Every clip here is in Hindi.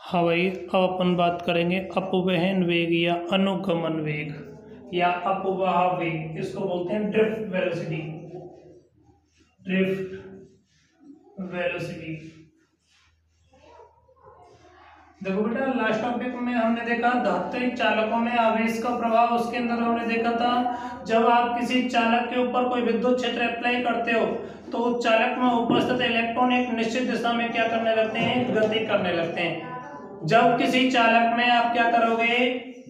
हाँ भाई, अब अपन बात करेंगे अपवहन वेग या अनुगमन वेग या अपवाह वेग। इसको बोलते हैं ड्रिफ्ट वेलोसिटी। Drift velocity. देखो बेटा, लास्ट टॉपिक में हमने देखा धात्विक चालकों में आवेश का प्रभाव। उसके अंदर हमने देखा था जब आप किसी चालक के ऊपर कोई विद्युत क्षेत्र अप्लाई करते हो तो उस चालक में उपस्थित इलेक्ट्रॉन एक निश्चित दिशा में क्या करने लगते हैं, गति करने लगते हैं। जब किसी चालक में आप क्या करोगे,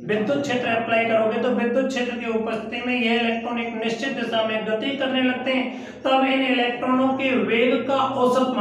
विद्युत क्षेत्र अप्लाई करोगे तो विद्युत क्षेत्र की उपस्थिति में यह इलेक्ट्रॉन एक निश्चित दिशा में गति करने लगते हैं। तब इन इलेक्ट्रॉनों के वेग का औसत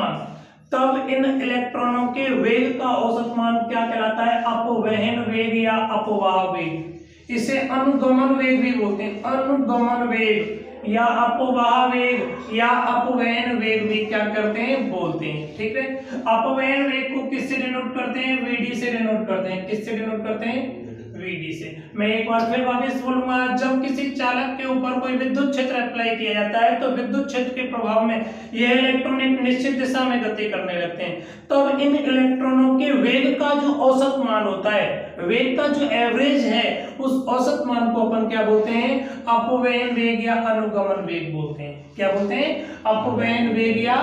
मान क्या कहलाता है, अपवहन वेग या अपवाह वेग। इसे अनुगमन वेग भी बोलते हैं। अनुगमन वेग या अपवाह वेग या अपवहन वेग भी क्या करते हैं, बोलते हैं। ठीक है, अपवहन वेग को किससे डिनोट करते हैं, वीडी से डिनोट करते हैं। किससे डिनोट करते हैं, वीडी से। मैं एक बार फिर वापस बोलूंगा, जब किसी चालक के ऊपर कोई विद्युत क्षेत्र अप्लाई किया जाता है तो विद्युत क्षेत्र के प्रभाव में यह इलेक्ट्रॉन एक निश्चित दिशा में गति करने लगते हैं। तब इन इलेक्ट्रॉनों के वेग का जो औसत मान होता है, वेग का जो एवरेज है, उस औसत मान को अपन क्या बोलते हैं, अपवहन वेग या अनुगमन वेग बोलते हैं। क्या बोलते हैं, अपवहन वेग या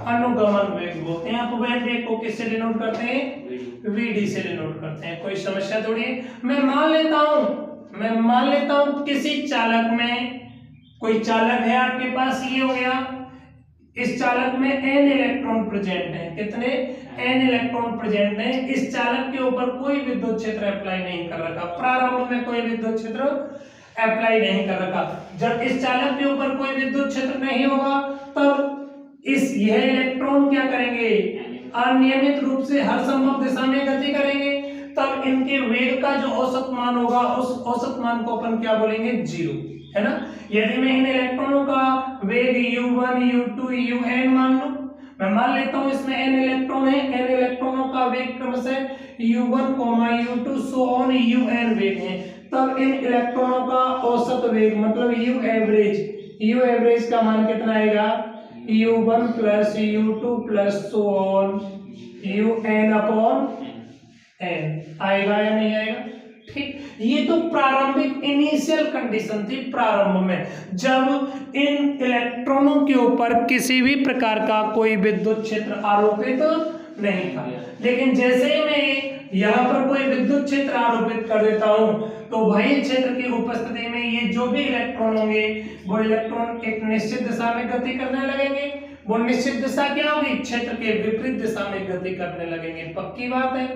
अनुगमन वेग बोलते हैं। अपवहन वेग को किससे डिनोट करते हैं, वीडी से डिनोट करते हैं। कोई समस्या थोड़ी है। मैं मान लेता हूं किसी चालक में, कोई चालक है आपके पास, ये हो गया, इस चालक में n इलेक्ट्रॉन प्रेजेंट है। कितने, n इलेक्ट्रॉन प्रेजेंट है। इस चालक के ऊपर कोई विद्युत क्षेत्र अप्लाई नहीं कर रखा, प्रारंभ में कोई विद्युत क्षेत्र अप्लाई नहीं कर रखा। जब इस चालक के ऊपर कोई विद्युत क्षेत्र नहीं होगा तब यह इलेक्ट्रॉन क्या करेंगे, अनियमित रूप से हर संभव दिशा में गति करेंगे। तब इनके वेग का जो औसत मान होगा, उस औसत मान को अपन क्या बोलेंगे, जीरो, है ना। यदि मैं इन इलेक्ट्रॉनों का वेग u1 u2 un मान लूं, मैं मान लेता हूं इसमें n इलेक्ट्रॉन है, n इलेक्ट्रॉनों का वेग क्रमशः u1, u2 so on un वेग है। तब इन इलेक्ट्रॉनों का औसत वेग मतलब u एवरेज का मान कितना आएगा, u1 plus u2 plus so on un upon n आएगा या नहीं आएगा। ठीक, ये तो प्रारंभिक इनिशियल कंडीशन थी। प्रारंभ में जब इन इलेक्ट्रॉनों के ऊपर किसी भी प्रकार का कोई विद्युत क्षेत्र आरोपित नहीं था। लेकिन जैसे ही मैं यहाँ पर कोई विद्युत क्षेत्र आरोपित कर देता हूं तो वही क्षेत्र की उपस्थिति में ये जो भी इलेक्ट्रॉन होंगे वो इलेक्ट्रॉन एक निश्चित दिशा में गति करने लगेंगे। वो निश्चित दिशा क्या होगी, क्षेत्र के विपरीत दिशा में गति करने लगेंगे। पक्की बात है।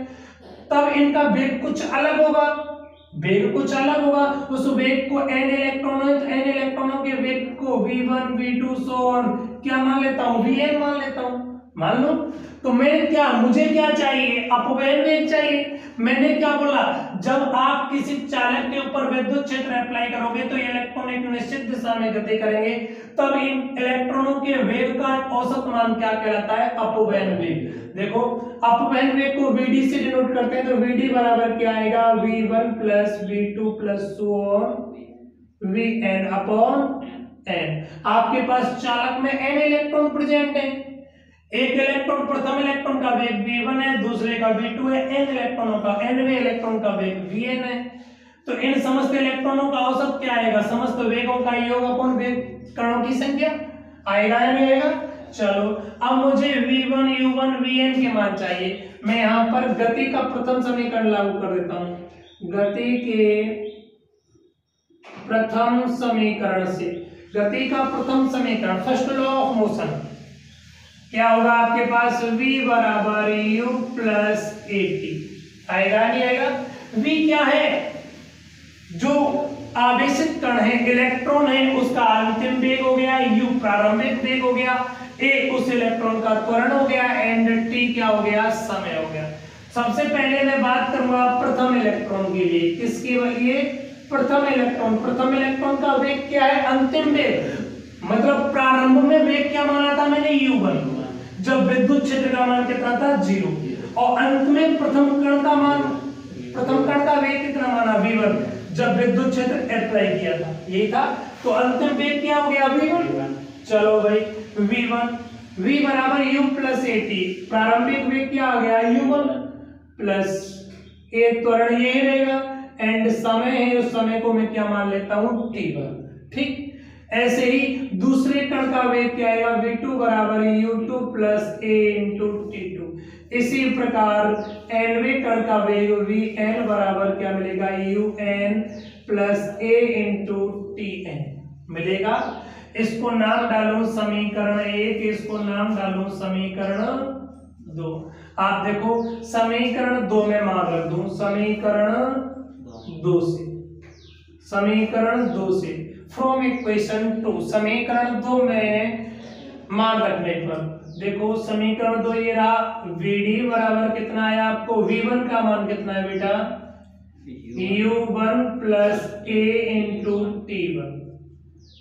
तब इनका वेग कुछ अलग होगा, उस वेग को n इलेक्ट्रॉन है तो n इलेक्ट्रॉनों के वेग को v1 v2 सो ऑन क्या मान लेता हूं, vn मान लेता हूं। मान लो तो मुझे क्या चाहिए, अपवहन वेग चाहिए। मैंने क्या बोला, जब आप किसी चालक के ऊपर विद्युत क्षेत्र अप्लाई करोगे तो ये इलेक्ट्रॉन एक निश्चित दिशा में गति करेंगे। तब इन इलेक्ट्रॉनों के वेग का औसत मान क्या कहलाता है, अपवहन वेग। देखो, अपवहन वेग को vd से डिनोट करते हैं तो vd बराबर क्या आएगा, v1 plus v2 plus so on vn upon n। आपके पास चालक में n इलेक्ट्रॉन प्रेजेंट है। एक इलेक्ट्रॉन, प्रथम इलेक्ट्रॉन का वेग v1 है, दूसरे का v2 है, n इलेक्ट्रॉनों का, nवें इलेक्ट्रॉन का वेग vn है। तो इन समस्त इलेक्ट्रॉनों का औसत क्या आएगा, समस्त वेगों का योग अपॉन वेग कणों की संख्या आएगा या नहीं आएगा। चलो, अब मुझे v1 u1 vn के मान चाहिए। मैं यहां पर गति का प्रथम समीकरण लागू कर देता हूं। गति के प्रथम समीकरण से, गति का प्रथम समीकरण, फर्स्ट लॉ ऑफ मोशन क्या होगा आपके पास, v बराबर u प्लस at आएगा नहीं आएगा। v क्या है, जो आवेशित कण है, इलेक्ट्रॉन है, उसका अंतिम वेग हो गया, u प्रारंभिक वेग हो गया, a उस इलेक्ट्रॉन का त्वरण हो गया, एंड t क्या हो गया, समय हो गया। सबसे पहले मैं बात करूंगा प्रथम इलेक्ट्रॉन के लिए। किसके लिए, प्रथम इलेक्ट्रॉन का वेग क्या है, अंतिम वेग मतलब प्रारंभ में वेग क्या माना था मैंने, u1, जब विद्युत क्षेत्र का मान कितना था, 0, और अंत में प्रथम कण का वेग कितना माना, v1, जब विद्युत क्षेत्र अप्लाई किया था, यही था। तो अंतिम वेग क्या हो गया, v1। चलो भाई, v1 v बराबर u प्लस at, प्रारंभिक वेग क्या आ गया, u1 प्लस ए त्वरण ये रहेगा, एंड समय है उस समय को मैं क्या मान लेता हूं t1। ठीक, ऐसे ही दूसरे कण का वेग क्या आएगा, v2 बराबर u2 plus a into t2। इसी प्रकार nवें कण का वेग vn बराबर क्या मिलेगा, un plus a into tn मिलेगा। इसको नाम डालूं समीकरण 1, इसको नाम डालूं समीकरण 2। आप देखो समीकरण 2 में मान रख दूं, समीकरण 2 से, समीकरण 2 से फ्रॉम इक्वेशन 2, समीकरण 2 में मान रखने पर देखो समीकरण 2 ये रहा, Vd बराबर कितना है आपको, V1 का मान कितना है बेटा, U1 plus A into T1,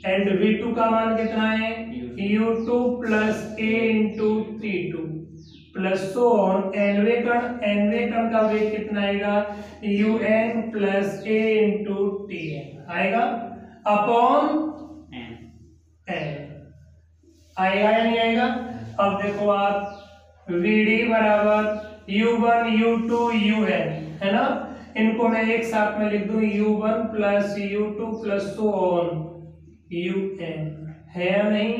and V2 का मान कितना है, U2 plus A into T2 plus so on. nवें कण का वेग कितना आएगा, Un plus A into Tn आएगा अपॉन n, आएगा या नहीं आएगा। अब देखो आप Vd बराबर U1 U2 Un है ना, इनको मैं एक साथ में लिख दूं U1 plus U2 plus so on Un है या नहीं।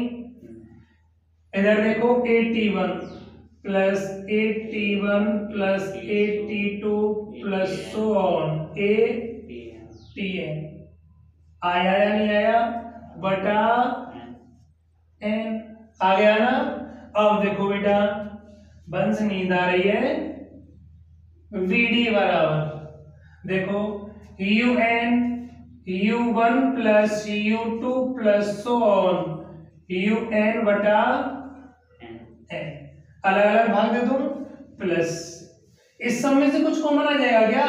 इधर देखो AT1 plus AT1 plus AT2 plus so on ATN आया या नहीं आया, बटा n आ गया ना। अब देखो बेटा बंस नींद आ रही है, Vd बराबर देखो Un U1 plus U2 plus so on Un बटा n, अलग अलग भाग दे दूं प्लस, इस सब में से कुछ कॉमन आ जाएगा क्या,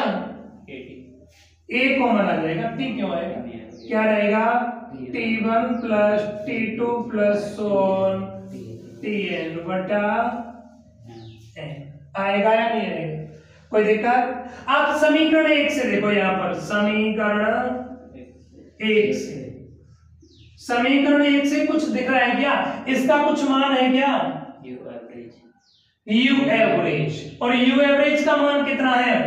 a कॉमन आ जाएगा, t क्यों आएगा, क्या रहेगा T1 plus T2 plus so on Tn बटा n आएगा या नहीं आएगा, कोई दिक्कत। आप समीकरण 1 से देखो, यहां पर समीकरण 1 से, समीकरण 1 से कुछ दिख रहा है क्या, इसका कुछ मान है क्या, U एवरेज, और U एवरेज का मान कितना है,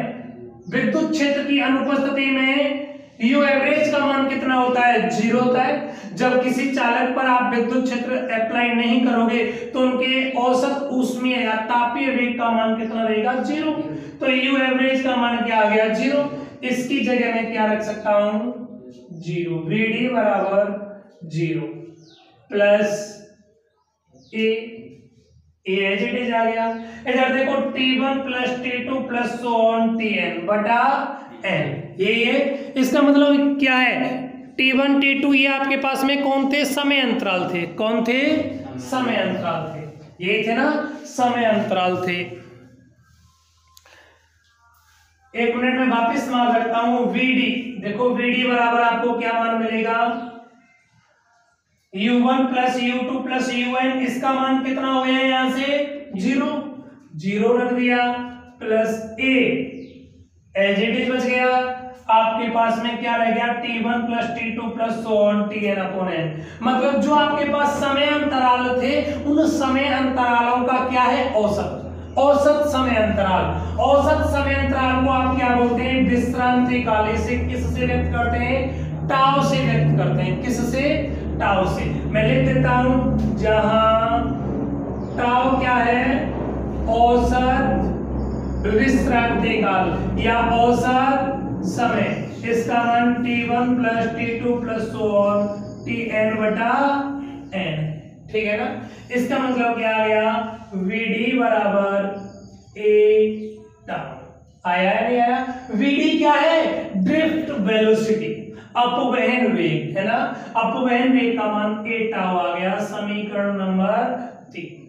विद्युत क्षेत्र की अनुपस्थिति में U एवरेज का मान कितना होता है, 0 होता है। जब किसी चालक पर आप विद्युत क्षेत्र अप्लाई नहीं करोगे तो उनके औसत ऊष्मीय या तापीय वेग का मान कितना रहेगा, 0। तो U एवरेज का मान क्या आ गया, 0। इसकी जगह में क्या रख सकता हूं, 0। Vd बराबर 0 plus a as it is आ गया। इधर देखो T1 plus T2 plus so on Tn बटा n, ये इसका मतलब क्या है, T1 T2 ये आपके पास में कौन थे, समय अंतराल थे, कौन थे, समय अंतराल थे, ये थे ना समय अंतराल थे। एक मिनट में वापस मार रखता हूं Vd, देखो Vd बराबर आपको क्या मान मिलेगा, U1 plus U2 plus UN, इसका मान कितना हो गया यहां से, 0 रख दिया, plus A as it is बच गया। आपके पास में क्या रह गया, T1 plus T2 plus so on Tn upon n। मतलब जो आपके पास समय अंतराल थे उन समय अंतरालों का क्या है, औसत, औसत समय अंतराल। औसत समय अंतराल को आप क्या बोलते हैं, विश्रांति काल। इसे किससे व्यक्त करते हैं, टाउ से व्यक्त करते हैं, किससे, टाउ से। मैं लिख देता हूं, जहां टाउ क्या है, औसत विश्रांति काल या औसत समय, इसका मान T1 plus T2 plus so on Tn बटा n, ठीक है ना। इसका मतलब क्या आ गया, Vd बराबर a टाउ, आया या नहीं आया। Vd क्या है, ड्रिफ्ट वेलोसिटी, अपवहन वेग है ना, अपवहन वेग का मान a टाउ आ गया, समीकरण नंबर 3।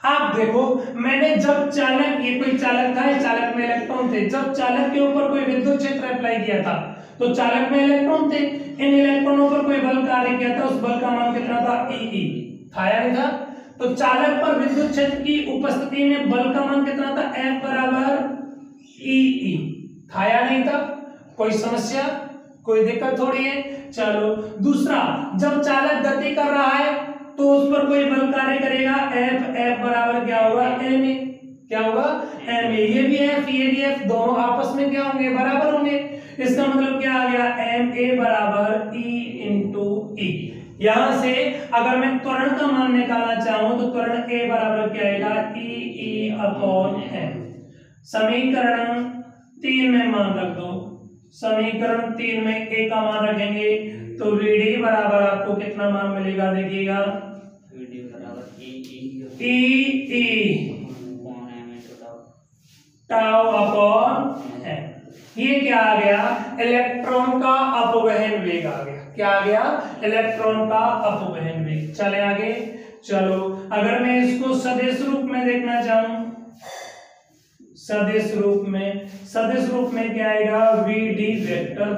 आप देखो मैंने जब चालक, ये कोई चालक था, ये चालक में इलेक्ट्रॉन थे, जब चालक के ऊपर कोई विद्युत क्षेत्र अप्लाई किया था तो चालक में इलेक्ट्रॉन थे, इन इलेक्ट्रॉनों पर कोई बल कार्य किया था, उस बल का मान कितना था, E था या नहीं था। तो चालक पर विद्युत क्षेत्र की उपस्थिति में बल का मान कितना था, F बराबर E था या नहीं था। कोई समस्या, कोई दिक्कत थोड़ी है। चलो दूसरा, जब चालक गति कर रहा है तो उस पर कोई बल कार्य करेगा, F बराबर क्या होगा, ma, क्या होगा ma। ये भी f ये भी f दोनों आपस में क्या होंगे बराबर होंगे। इसका मतलब क्या आ गया ma बराबर e इंटू ई। यहां से अगर मैं त्वरण का मान निकालना चाहूं तो त्वरण a बराबर क्या आएगा e अपॉन m। समीकरण 3 में मान रख दो। समीकरण 3 में a का मान रखेंगे तो vd बराबर आपको कितना मान मिलेगा देखिएगा vd बराबर e टाउ अपॉन m। ये क्या आ गया इलेक्ट्रॉन का अपवहन वेग आ गया। क्या आ गया इलेक्ट्रॉन का अपवहन वेग। चले आगे चलो अगर मैं इसको सदिश रूप में देखना चाहूं सदिश रूप में क्या आएगा vd वेक्टर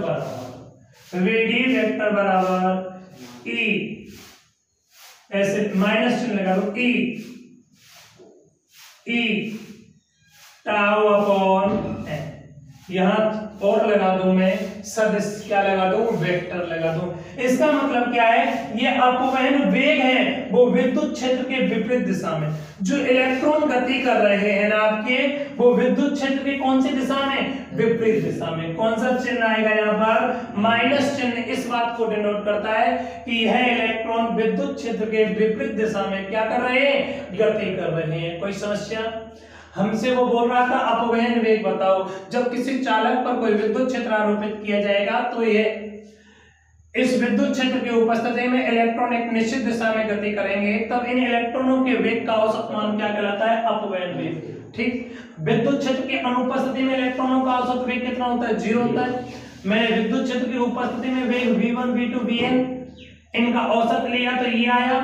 बराबर e ऐसे माइनस चिन्ह लगा दो e टाउ अपॉन m। यहां और लगा दूं मैं सदिश क्या लगा दूं वेक्टर लगा दूं। इसका मतलब क्या है ये अपवहन वेग है वो विद्युत क्षेत्र के विपरीत दिशा में जो इलेक्ट्रॉन गति कर रहे हैं ना आपके वो विद्युत क्षेत्र की कौन सी दिशा में विपरीत दिशा में। कौन सा चिन्ह आएगा यहाँ पर माइनस चिन्ह। इस बात को डिनोट करता है कि यह इलेक्ट्रॉन विद्युत क्षेत्र के विपरीत दिशा में क्या कर रहे हैं गति कर रहे हैं। कोई समस्या। हमसे वो बोल रहा था अपवहन वेग बताओ। जब किसी चालक पर कोई विद्युत क्षेत्र आरोपित किया जाएगा तो ये इस विद्युत क्षेत्र की उपस्थिति में इलेक्ट्रॉन एक निश्चित दिशा में गति करेंगे तब इन इलेक्ट्रॉनों के वेग का औसत मान क्या कहलाता है अपवहन वेग। ठीक विद्युत क्षेत्र की अनुपस्थिति में इलेक्ट्रॉनों का औसत वेग कितना होता है 0 होता है। मैंने विद्युत क्षेत्र की उपस्थिति में वेग v1 v2 vn इनका औसत लिया तो ये आया।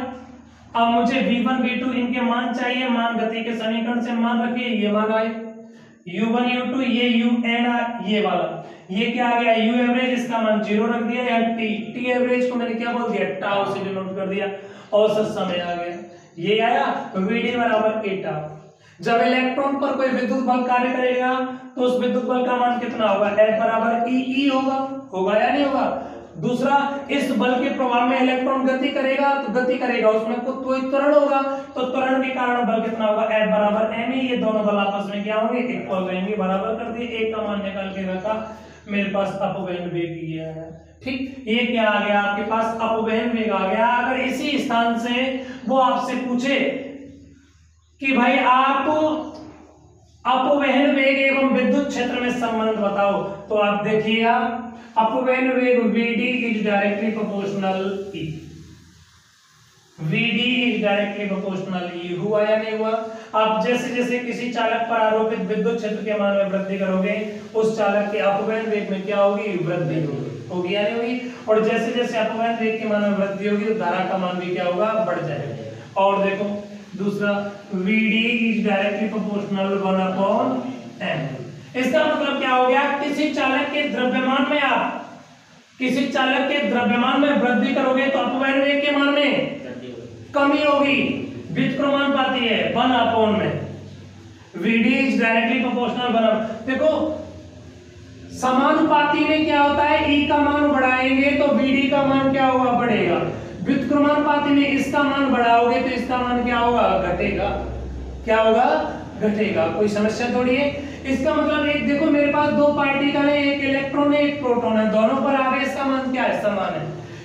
अब मुझे v1 v2 इनके मान चाहिए। मान गति के समीकरण से मान रखिए ये मान आए u1 u2 ये un ये वाला ये क्या आ गया u एवरेज इसका मान 0 रख दिया या t एवरेज को मैंने क्या बोल दिया टाउ से डिनोट कर दिया। औसत समय आ गया ये आया तो vd बराबर a टाउ। जब इलेक्ट्रॉन पर कोई विद्युत बल कार्य करेगा तो उस विद्युत बल का मान कितना होगा F बराबर e होगा या नहीं होगा। दूसरा इस बल के प्रभाव में इलेक्ट्रॉन गति करेगा उसमें कोई त्वरण होगा तो त्वरण के कारण बल कितना होगा F बराबर ma। ये दोनों बल आपस में क्या होंगे इक्वल रहेंगे। बराबर कर दिए एक का मान निकाल के रखा मेरे पास अपवहन वेग ये आया। ठीक ये क्या आ गया आपके पास अपवहन वेग आ गया। अगर इसी स्थान से वो आपसे पूछे कि भाई आप अपवहन वेग एवं विद्युत क्षेत्र में संबंध बताओ तो आप देखिएगा अपवहन वेग vd is directly proportional E। vd is directly proportional E हुआ या नहीं हुआ। आप जैसे जैसे किसी चालक पर आरोपित विद्युत क्षेत्र के मान में वृद्धि करोगे उस चालक के अपवहन वेग में क्या होगी वृद्धि होगी या नहीं होगी। और जैसे जैसे अपवहन वेग के मान में वृद्धि होगी तो धारा का मान भी क्या होगा बढ़ जाएगा। और देखो दूसरा vd is directly proportional 1/m। इसका मतलब क्या हो गया किसी चालक के द्रव्यमान में वृद्धि करोगे तो अपवहन वेग के मान में कमी होगी। व्युत्क्रमानुपाती है 1/m में vd is directly proportional 1/m। देखो समानुपाती में क्या होता है e का मान बढ़ाएंगे तो vd का मान क्या होगा बढ़ेगा। व्युत्क्रमानुपाती में इसका मान बढ़ाओगे तो इसका मान क्या होगा घटेगा। क्या होगा घटेगा। कोई समस्या थोड़ी है। इसका मतलब एक देखो मेरे पास दो पार्टिकल है एक इलेक्ट्रॉन है एक प्रोटॉन है दोनों पर आवेश का मान क्या है समान है।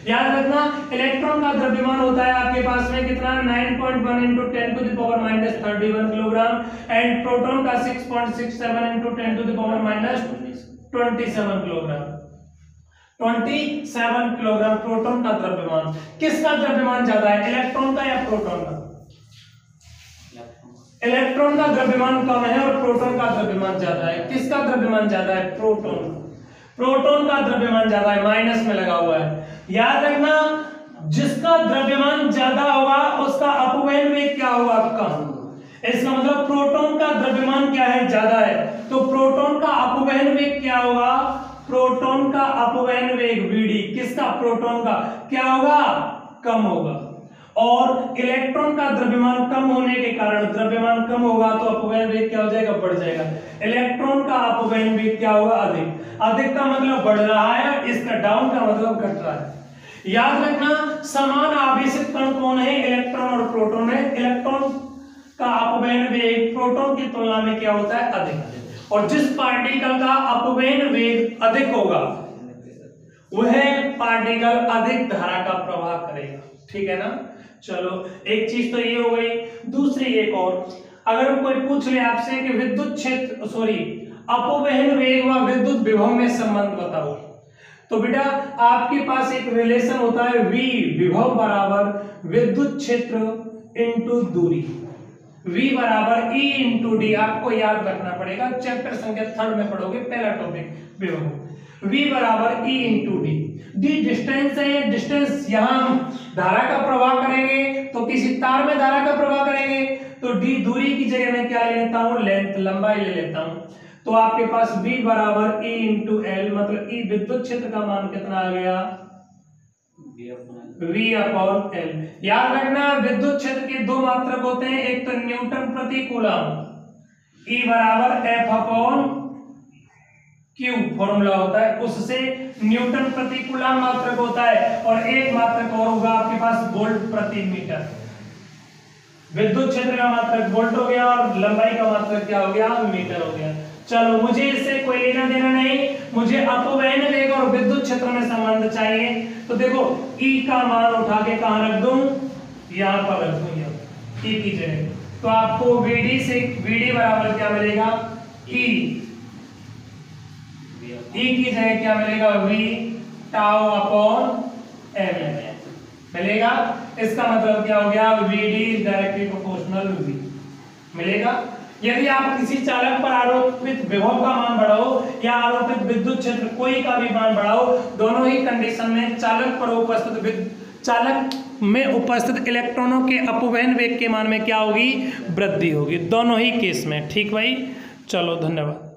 याद रखना इलेक्ट्रॉन का द्रव्यमान होता है आपके पास में कितना 9.1 into 10 to the power minus 31 kilogram and proton का 6.67 into 10 to the power minus 27 kilogram. 27 kilogram proton का द्रव्यमान। किसका द्रव्यमान ज्यादा है इलेक्ट्रॉन का या प्रोटॉन का। इलेक्ट्रॉन का द्रव्यमान कम है और प्रोटॉन का द्रव्यमान ज्यादा है। किसका द्रव्यमान ज्यादा है प्रोटॉन का द्रव्यमान ज्यादा है माइनस में लगा हुआ है। याद रखना जिसका द्रव्यमान ज्यादा होगा उसका अपवहन वेग क्या होगा कम। इसका मतलब प्रोटॉन का द्रव्यमान क्या है ज्यादा है तो प्रोटॉन का अपवहन वेग क्या होगा प्रोटॉन का अपवहन वेग vd किसका प्रोटॉन का क्या होगा कम होगा। और इलेक्ट्रॉन का द्रव्यमान कम होने के कारण द्रव्यमान कम होगा तो अपवहन वेग क्या हो जाएगा बढ़ जाएगा। इलेक्ट्रॉन का अपवहन वेग क्या होगा अधिक का मतलब बढ़ रहा है इसका डाउन का मतलब घट रहा है। याद रखना समान आवेशित कण कौन है इलेक्ट्रॉन और प्रोटॉन है। इलेक्ट्रॉन का अपवहन वेग प्रोटॉन की तुलना में क्या होता है, अधिक। और जिस पार्टिकल का अपवहन वेग अधिक होगा वह पार्टिकल अधिक धारा का प्रवाह करेगा, ठीक है ना। चलो एक चीज तो ये हो गई। दूसरी एक और, अगर कोई पूछ ले आपसे कि विद्युत क्षेत्र अपवहन वेग व विद्युत विभव में संबंध बताओ, तो बेटा आपके पास एक रिलेशन होता है V विभव बराबर विद्युत क्षेत्र इंटू दूरी, V बराबर E इंटू डी। आपको याद रखना पड़ेगा, चैप्टर संख्या 3 में पढ़ोगे, पहला टॉपिक विभव। V बराबर E into D. D distance है, डिस्टेंस यहाँ हम धारा का प्रवाह करेंगे तो किसी तार में धारा का प्रवाह करेंगे, तो डी दूरी की जगह में क्या ले लेता हूँ, लेंथ, लंबाई ले लेता हूँ। तो आपके पास V बराबर E इंटू एल, मतलब E विद्युत क्षेत्र का मान कितना आ गया, V अपॉन एल। याद रखना विद्युत क्षेत्र के दो मात्रक होते हैं, एक तो न्यूटन प्रति कूलम, E बराबर F अपॉन Q फॉर्मूला होता है, उससे न्यूटन प्रति कूलम मात्रक होता है, और एक मात्रक और होगा आपके पास वोल्ट प्रति मीटर। विद्युत क्षेत्र का मात्रक वोल्ट हो गया और लंबाई का मात्रक क्या हो गया, मीटर हो गया। चलो मुझे इससे कोई लेना देना नहीं, मुझे अपवहन वेग और विद्युत क्षेत्र में संबंध चाहिए। तो देखो E का मान उठा के कहां रख दूं, यहां पर रख दूं, E की जगह। तो आपको VD बराबर क्या मिलेगा, E की जगह क्या मिलेगा, V टाउ अपॉन एम मिलेगा। इसका मतलब क्या हो गया, VD डायरेक्टली प्रोपोर्शनल V मिलेगा। यदि आप किसी चालक पर आरोपित विभव का मान बढ़ाओ या आरोपित विद्युत क्षेत्र कोई का भी मान बढ़ाओ, दोनों ही कंडीशन में चालक में उपस्थित इलेक्ट्रॉनों के अपवहन वेग के मान में क्या होगी, वृद्धि होगी, दोनों ही केस में। ठीक भाई, चलो धन्यवाद।